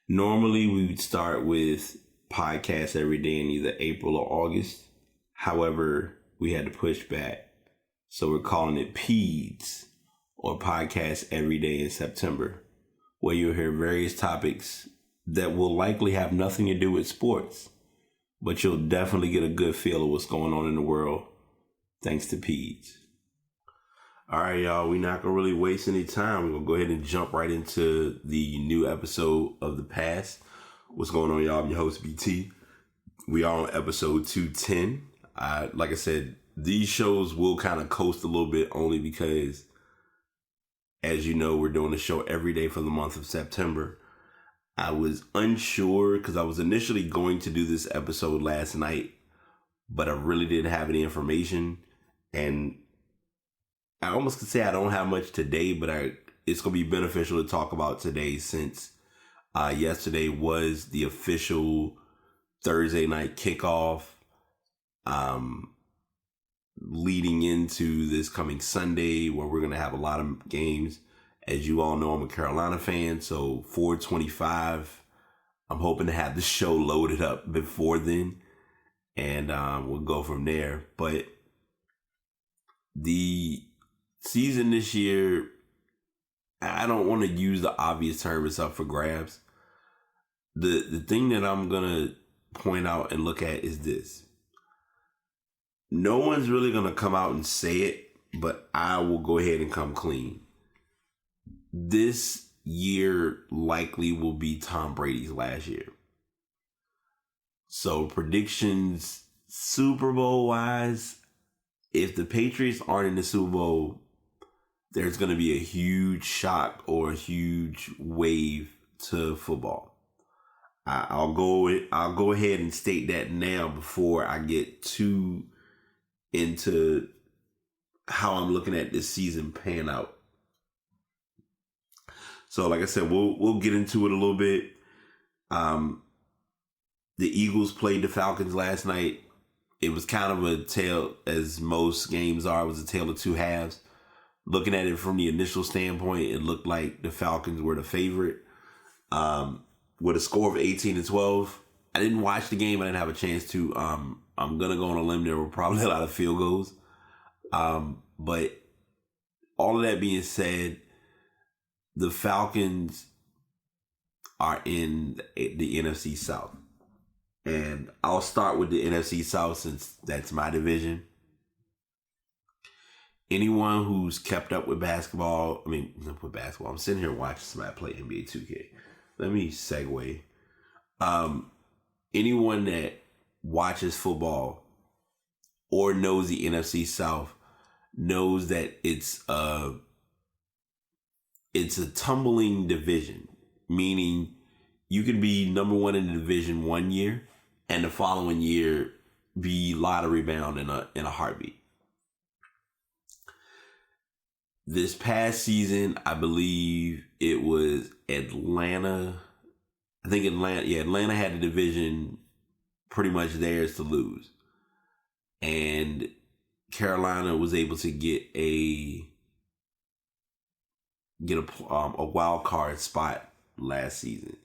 Normally, we would start with podcasts every day in either April or August. However, we had to push back. So we're calling it PEDS, or Podcast Every Day in September, where you'll hear various topics that will likely have nothing to do with sports, but you'll definitely get a good feel of what's going on in the world thanks to PEDS. All right, y'all, we're not going to really waste any time. We're going to go ahead and jump right into the new episode of The Pass. What's going on, y'all? I'm your host, BT. We are on episode 210. Like I said, these shows will kind of coast a little bit only because, as you know, we're doing a show every day for the month of September. I was unsure because I was initially going to do this episode last night, but I really didn't have any information. And I almost could say I don't have much today, but it's going to be beneficial to talk about today since yesterday was the official Thursday night kickoff leading into this coming Sunday where we're going to have a lot of games. As you all know, I'm a Carolina fan, so 425, I'm hoping to have the show loaded up before then, and we'll go from there. But the season this year, I don't want to use the obvious term, it's up for grabs. The thing that I'm going to point out and look at is this. No one's really going to come out and say it, but I will go ahead and come clean. This year likely will be Tom Brady's last year. So predictions, Super Bowl wise, if the Patriots aren't in the Super Bowl, there's going to be a huge shock or a huge wave to football. I'll go ahead and state that now before I get too into how I'm looking at this season pan out. So, like I said, we'll get into it a little bit. The Eagles played the Falcons last night. It was kind of a tale, as most games are. It was a tale of two halves. Looking at it from the initial standpoint, it looked like the Falcons were the favorite. With a score of 18-12. I didn't watch the game. I didn't have a chance to. I'm going to go on a limb. There were probably a lot of field goals. But all of that being said, the Falcons are in the NFC South. And I'll start with the NFC South since that's my division. Anyone who's kept up with basketball, I'm sitting here watching somebody play NBA 2K. Let me segue. Anyone that watches football or knows the NFC South knows that it's a tumbling division, meaning you can be number one in the division one year and the following year be lottery bound in a heartbeat. This past season, I believe it was Atlanta. I think Atlanta had the division pretty much theirs to lose. And Carolina was able to get a wild card spot last season.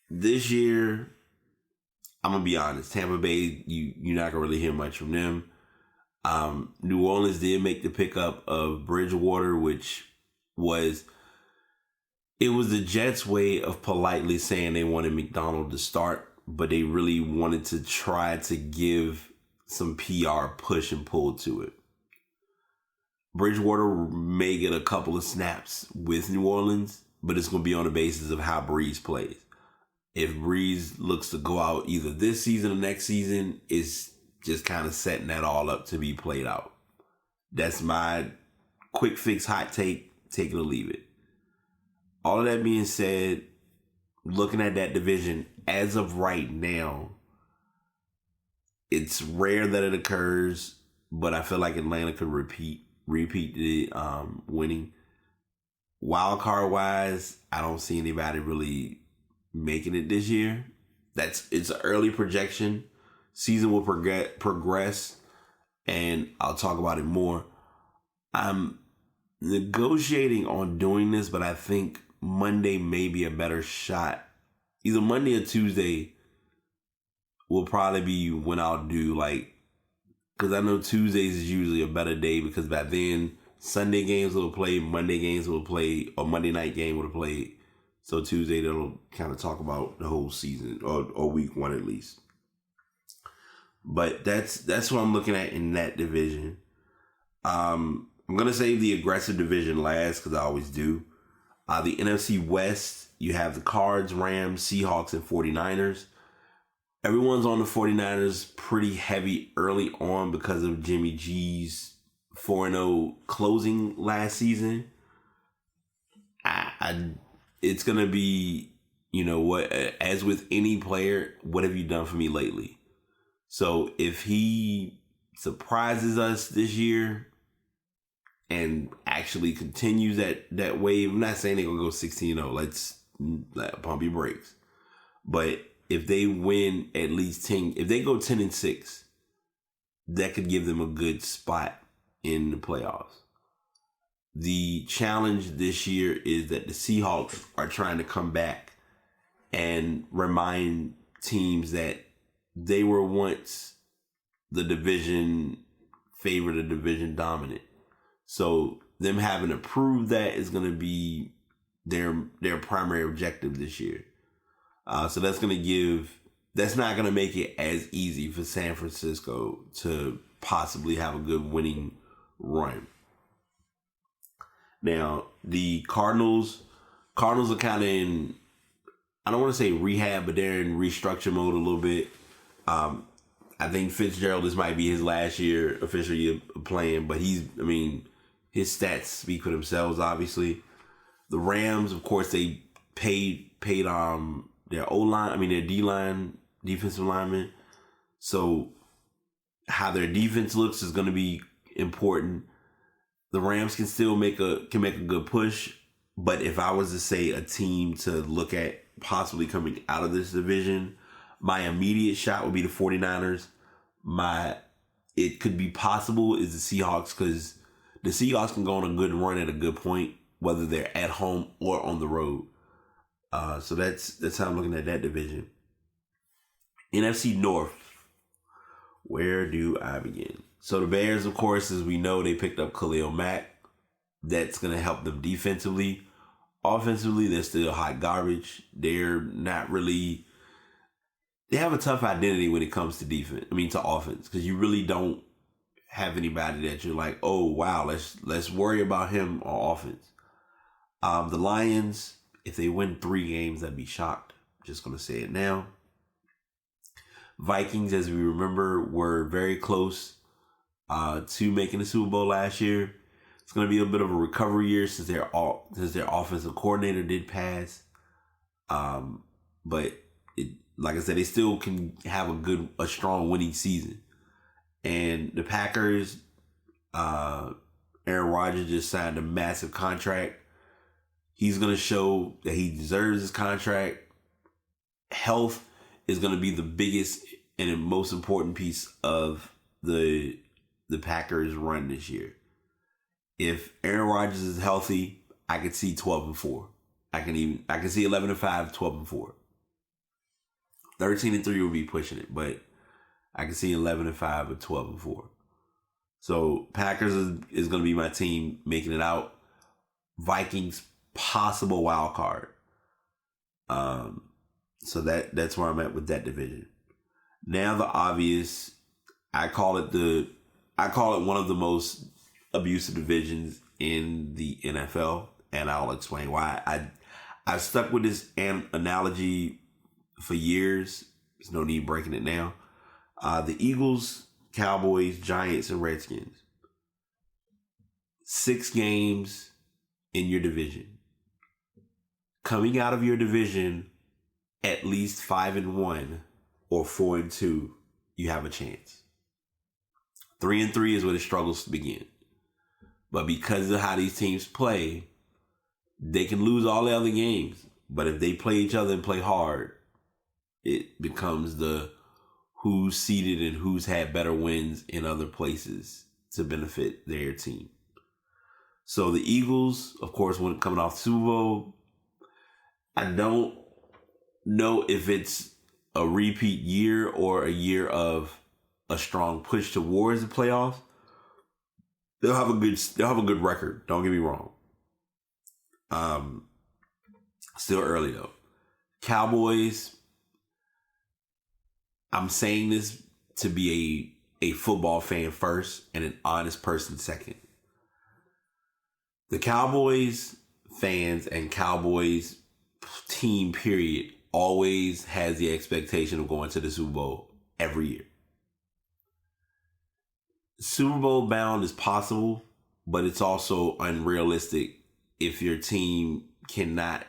This year, I'm gonna be honest, Tampa Bay, you're not gonna really hear much from them. New Orleans did make the pickup of Bridgewater, which was the Jets' way of politely saying they wanted McDonald to start, but they really wanted to try to give some PR push and pull to it. Bridgewater may get a couple of snaps with New Orleans, but it's going to be on the basis of how Breeze plays. If Breeze looks to go out either this season or next season, it's just kind of setting that all up to be played out. That's my quick fix hot take it or leave it. All of that being said, looking at that division, as of right now, it's rare that it occurs, but I feel like Atlanta could repeat the winning. Wild card wise, I don't see anybody really making it this year. It's an early projection. Season will progress, and I'll talk about it more. I'm negotiating on doing this, but I think Monday may be a better shot. Either Monday or Tuesday will probably be when I'll do because I know Tuesdays is usually a better day because by then Sunday games will play, Monday games will play, or Monday night game will play. So Tuesday they'll kind of talk about the whole season or week one at least. But that's what I'm looking at in that division. I'm gonna save the aggressive division last because I always do. The NFC West, you have the Cards, Rams, Seahawks, and 49ers. Everyone's on the 49ers pretty heavy early on because of Jimmy G's 4-0 closing last season. It's going to be, what, as with any player, what have you done for me lately? So if he surprises us this year and actually continues that wave, I'm not saying they're going to go 16-0. Let's pump your brakes. But if they win at least 10, if they go 10-6, that could give them a good spot in the playoffs. The challenge this year is that the Seahawks are trying to come back and remind teams that they were once the division favorite, the division dominant. So them having to prove that is going to be their primary objective this year. So that's not going to make it as easy for San Francisco to possibly have a good winning run. Now, the Cardinals are kind of in, I don't want to say rehab, but they're in restructure mode a little bit. I think Fitzgerald, this might be his last year, official year of playing, but his stats speak for themselves, obviously. The Rams, of course, they paid their O-line, their D-line, defensive linemen. So how their defense looks is going to be important. The Rams can still make a good push, but if I was to say a team to look at possibly coming out of this division, my immediate shot would be the 49ers. It could be possible is the Seahawks because the Seahawks can go on a good run at a good point, whether they're at home or on the road. So that's how I'm looking at that division. NFC North. Where do I begin? So the Bears, of course, as we know, they picked up Khalil Mack. That's going to help them defensively. Offensively, they're still hot garbage. They're not really... They have a tough identity when it comes to to offense, because you really don't have anybody that you're like, oh, wow, let's worry about him on offense. The Lions, if they win 3 games, I'd be shocked. Just going to say it now. Vikings, as we remember, were very close to making the Super Bowl last year. It's going to be a bit of a recovery year since their offensive coordinator did pass. But like I said, they still can have a strong winning season. And the Packers, Aaron Rodgers just signed a massive contract. He's going to show that he deserves his contract. Health is going to be the biggest and the most important piece of the Packers run this year. If Aaron Rodgers is healthy, I could see 12-4. I can see 11-5, 12-4. 13-3 would be pushing it, but I can see 11-5 or 12-4. So Packers is going to be my team making it out. Vikings, possible wild card. So that's where I'm at with that division. Now the obvious, I call it one of the most abusive divisions in the NFL, and I'll explain why. I've stuck with this analogy for years. There's no need breaking it now. The Eagles, Cowboys, Giants, and Redskins. 6 games in your division. Coming out of your division at least 5-1 or 4-2, you have a chance. 3-3 is where the struggles begin. But because of how these teams play, they can lose all the other games. But if they play each other and play hard, it becomes the who's seeded and who's had better wins in other places to benefit their team. So the Eagles, of course, when coming off the Super Bowl, I don't know if it's a repeat year or a year of a strong push towards the playoffs. They'll have a good record. Don't get me wrong. Still early though. Cowboys. I'm saying this to be a football fan first and an honest person second. The Cowboys fans and Cowboys team period always has the expectation of going to the Super Bowl every year. Super Bowl bound is possible, but it's also unrealistic if your team cannot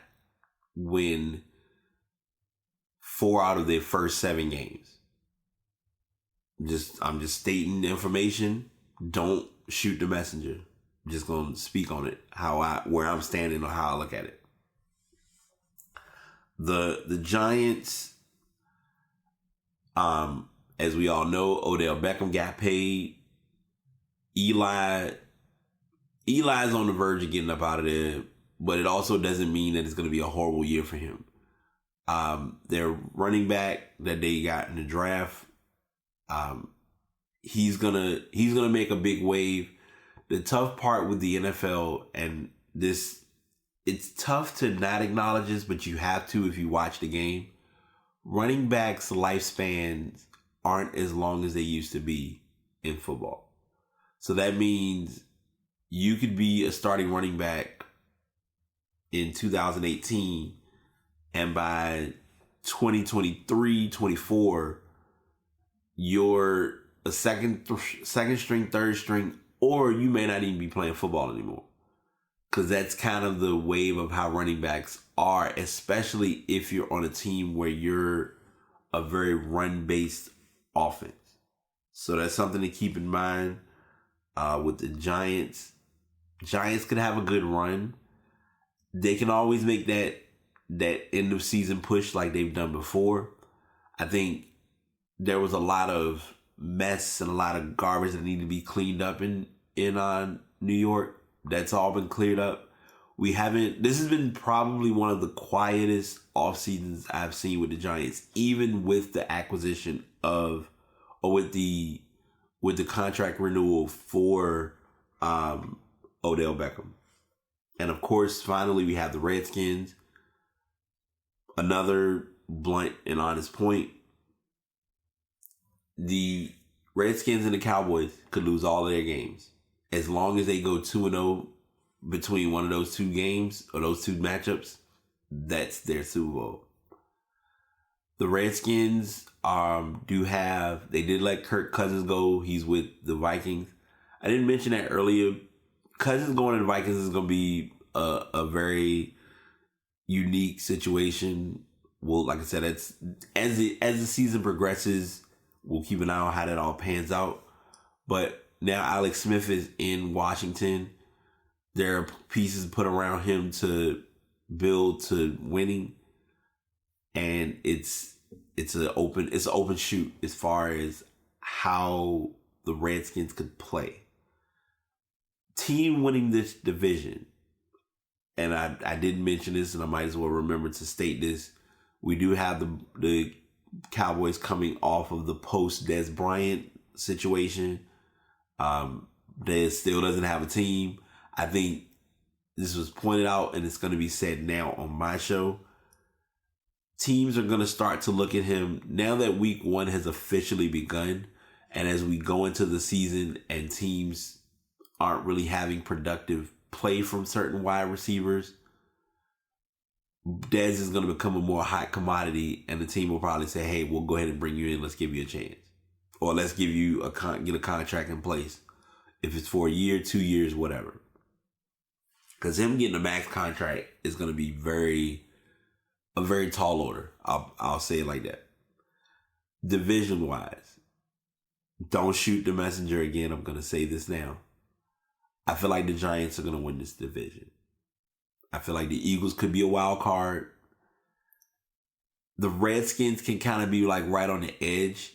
win 4 out of their first 7 games. I'm just stating information. Don't shoot the messenger. I'm just gonna speak on it, where I'm standing or how I look at it. The Giants, as we all know, Odell Beckham got paid. Eli's on the verge of getting up out of there, but it also doesn't mean that it's going to be a horrible year for him. Their running back that they got in the draft, he's gonna make a big wave. The tough part with the NFL and this, it's tough to not acknowledge this, but you have to if you watch the game. Running backs' lifespans aren't as long as they used to be in football. So that means you could be a starting running back in 2018, and by 2023, 24, you're a second string, third string, or you may not even be playing football anymore. Because that's kind of the wave of how running backs are, especially if you're on a team where you're a very run-based offense. So that's something to keep in mind with the Giants. Giants can have a good run. They can always make that end of season push like they've done before. I think there was a lot of mess and a lot of garbage that needed to be cleaned up in New York. That's all been cleared up. This has been probably one of the quietest off seasons I've seen with the Giants, even with the acquisition with the contract renewal for Odell Beckham. And of course, finally we have the Redskins. Another blunt and honest point. The Redskins and the Cowboys could lose all of their games. As long as they go 2-0 between one of those two games or those two matchups, that's their Super Bowl. The Redskins they did let Kirk Cousins go. He's with the Vikings. I didn't mention that earlier. Cousins going to the Vikings is going to be a very unique situation. Well, like I said, it's as the season progresses, we'll keep an eye on how that all pans out. But now Alex Smith is in Washington. There are pieces put around him to build to winning, and it's an open shoot as far as how the Redskins could play. Team winning this division, and I didn't mention this, and I might as well remember to state this. We do have the Cowboys coming off of the post Dez Bryant situation. Dez still doesn't have a team. I think this was pointed out, and it's going to be said now on my show. Teams are going to start to look at him now that week 1 has officially begun. And as we go into the season and teams aren't really having productive play from certain wide receivers, Dez is going to become a more hot commodity, and the team will probably say, hey, we'll go ahead and bring you in. Let's give you a chance. Or let's give you get a contract in place. If it's for a year, 2 years, whatever. Because him getting a max contract is going to be a very tall order. I'll say it like that. Division-wise, don't shoot the messenger again. I'm going to say this now. I feel like the Giants are going to win this division. I feel like the Eagles could be a wild card. The Redskins can kind of be like right on the edge.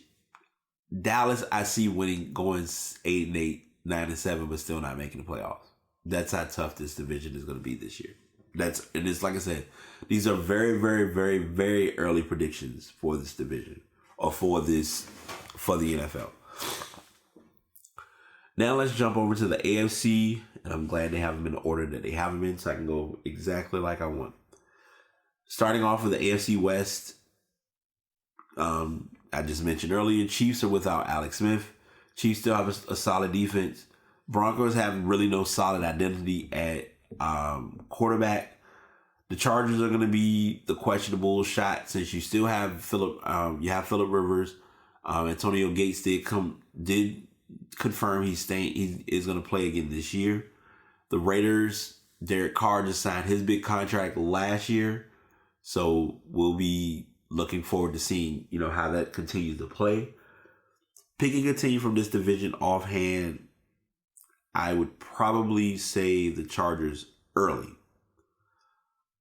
Dallas, I see winning, going 8-8, 9-7, but still not making the playoffs. That's how tough this division is going to be this year. And it's like I said, These are very, very, very, very early predictions for this division or for the NFL. Now let's jump over to the AFC, and I'm glad they have them in the order that they have them in, so I can go exactly like I want. Starting off with the AFC West, I just mentioned earlier, Chiefs are without Alex Smith. Chiefs still have a solid defense. Broncos have really no solid identity at quarterback. The Chargers are going to be the questionable shot since you still have Philip Rivers. Antonio Gates did confirm he's staying. He is going to play again this year. The Raiders, Derek Carr just signed his big contract last year, so we'll be looking forward to seeing how that continues to play. Picking a team from this division offhand, I would probably say the Chargers early.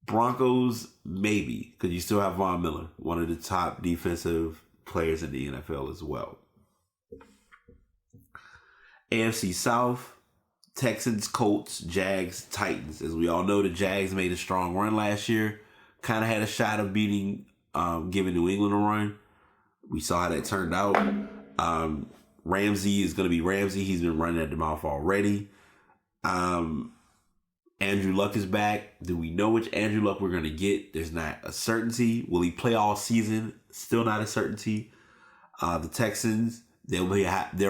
Broncos, maybe, because you still have Von Miller, one of the top defensive players in the NFL as well. AFC South, Texans, Colts, Jags, Titans. As we all know, the Jags made a strong run last year. Kind of had a shot of giving New England a run. We saw how that turned out. Ramsey is going to be Ramsey. He's been running at the mouth already. Andrew Luck is back. Do we know which Andrew Luck we're going to get? There's not a certainty. Will he play all season? Still not a certainty. The Texans, their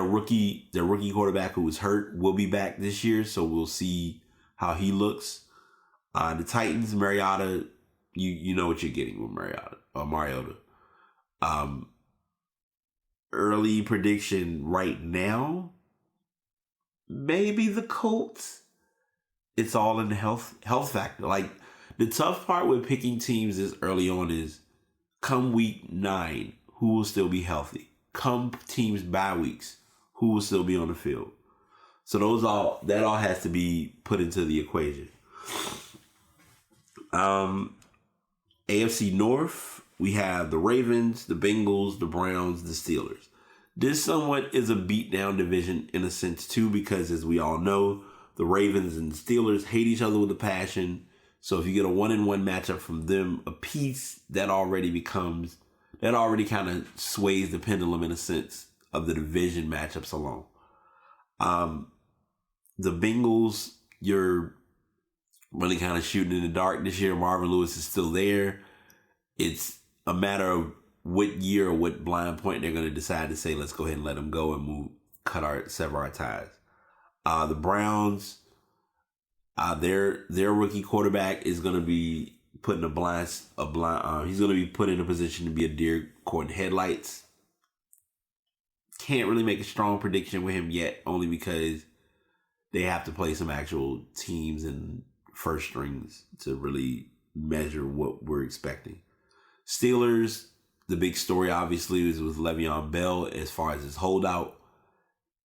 rookie quarterback who was hurt will be back this year, so we'll see how he looks. The Titans, Mariota, you know what you're getting with Mariota. Early prediction right now, maybe the Colts. It's all in the health factor. Like, the tough part with picking teams this early on is come week 9, who will still be healthy? Come teams bye weeks, who will still be on the field? So that all has to be put into the equation. AFC North, we have the Ravens, the Bengals, the Browns, the Steelers. This somewhat is a beatdown division in a sense too, because as we all know, the Ravens and the Steelers hate each other with a passion. So if you get a 1-1 matchup from them apiece, that already kind of sways the pendulum in a sense of the division matchups alone. The Bengals, you're really kind of shooting in the dark this year. Marvin Lewis is still there. It's a matter of what year or what blind point they're going to decide to say, let's go ahead and let him go and sever our ties. The Browns, their rookie quarterback is going to be put in he's going to be put in a position to be a deer caught in headlights. Can't really make a strong prediction with him yet, only because they have to play some actual teams and first strings to really measure what we're expecting. Steelers, the big story obviously is with Le'Veon Bell as far as his holdout.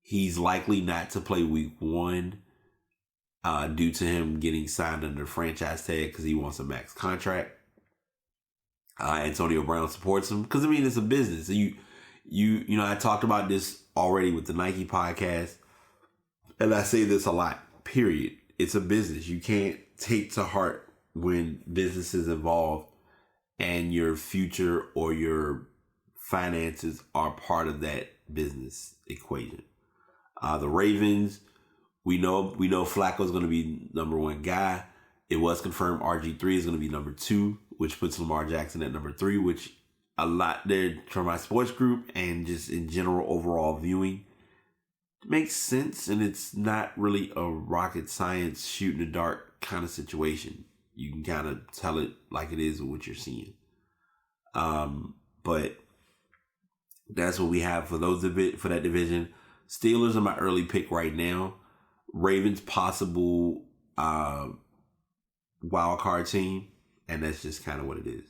He's likely not to play week 1 due to him getting signed under franchise tag because he wants a max contract. Antonio Brown supports him because, it's a business. I talked about this already with the Nike podcast, and I say this a lot, period. It's a business. You can't take to heart when business is involved and your future or your finances are part of that business equation. The Ravens, we know Flacco's going to be number 1 guy. It was confirmed RG3 is going to be number 2, which puts Lamar Jackson at number 3, which a lot there from my sports group and just in general overall viewing makes sense. And it's not really a rocket science shoot in the dark kind of situation. You can kind of tell it like it is with what you're seeing. But that's what we have for that division. Steelers are my early pick right now. Ravens possible wild card team, and that's just kind of what it is.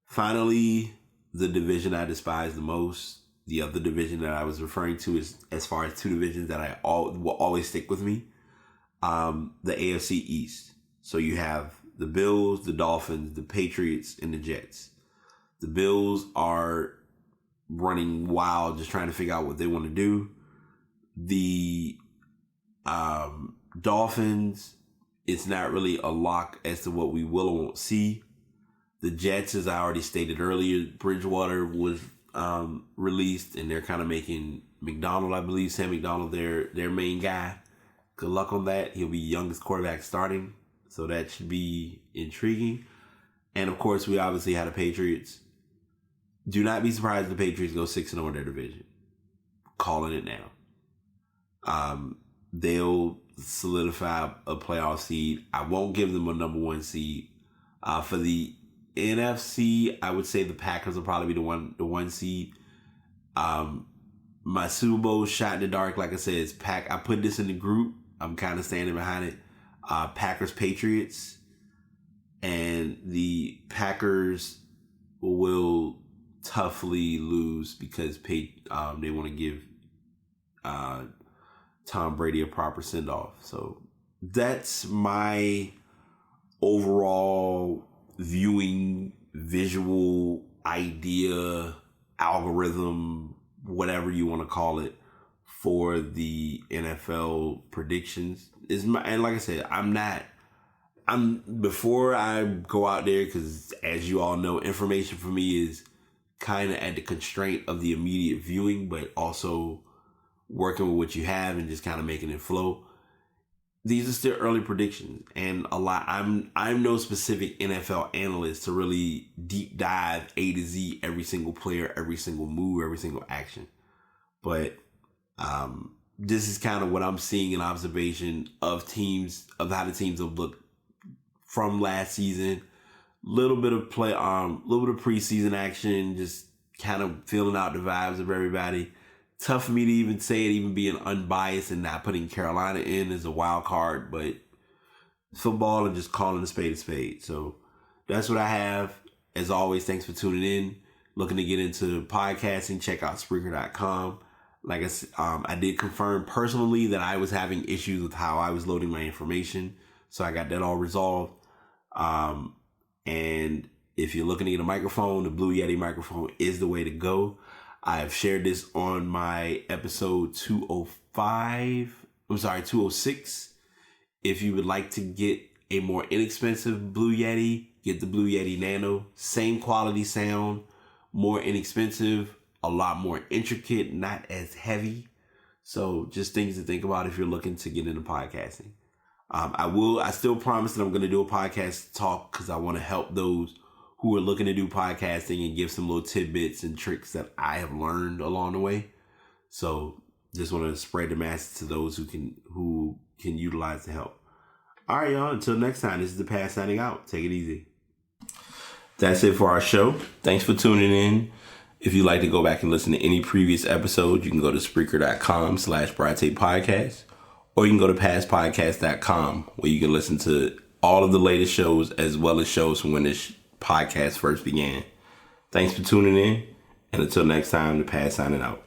Finally, the division I despise the most, the other division that I was referring to is as far as 2 divisions that will always stick with me, the AFC East. So you have the Bills, the Dolphins, the Patriots, and the Jets. The Bills are running wild, just trying to figure out what they want to do. The Dolphins, it's not really a lock as to what we will or won't see. The Jets, as I already stated earlier, Bridgewater was released, and they're kind of making McDonald, I believe, Sam McDonald, their main guy. Good luck on that. He'll be youngest quarterback starting, so that should be intriguing. And of course, we obviously had the Patriots. Do not be surprised if the Patriots go 6-0 in their division. Calling it now. They'll solidify a playoff seed. I won't give them a number one seed. For the NFC, I would say the Packers will probably be the one seed. My Super Bowl shot in the dark, like I said, is I put this in the group. I'm kind of standing behind it. Packers Patriots, and the Packers will toughly lose because they want to give Tom Brady a proper send off. So that's my overall viewing, visual idea, algorithm, whatever you want to call it, for the NFL predictions. And like I said, before I go out there, because as you all know, information for me is kind of at the constraint of the immediate viewing, but also working with what you have and just kind of making it flow. These are still early predictions, and I'm no specific NFL analyst to really deep dive A to Z every single player, every single move, every single action. But this is kind of what I'm seeing in observation of teams, of how the teams have looked from last season. Little bit of preseason action, just kind of feeling out the vibes of everybody. Tough for me to even say it, even being unbiased and not putting Carolina in as a wild card, but football and just calling a spade a spade. So that's what I have. As always, thanks for tuning in. Looking to get into podcasting, check out Spreaker.com. Like I said, I did confirm personally that I was having issues with how I was loading my information. So I got that all resolved. And if you're looking to get a microphone, the Blue Yeti microphone is the way to go. I have shared this on my episode 206. If you would like to get a more inexpensive Blue Yeti, get the Blue Yeti Nano. Same quality sound, more inexpensive, a lot more intricate, not as heavy. So just things to think about if you're looking to get into podcasting. I still promise that I'm going to do a podcast talk because I want to help those who are looking to do podcasting and give some little tidbits and tricks that I have learned along the way. So just want to spread the message to those who can utilize the help. All right, y'all. Until next time, this is the Paz signing out. Take it easy. That's it for our show. Thanks for tuning in. If you'd like to go back and listen to any previous episode, you can go to Spreaker.com/BrideTapePodcast, or you can go to PastPodcast.com, where you can listen to all of the latest shows as well as shows from when this podcast first began. Thanks for tuning in, and until next time, the Paz signing out.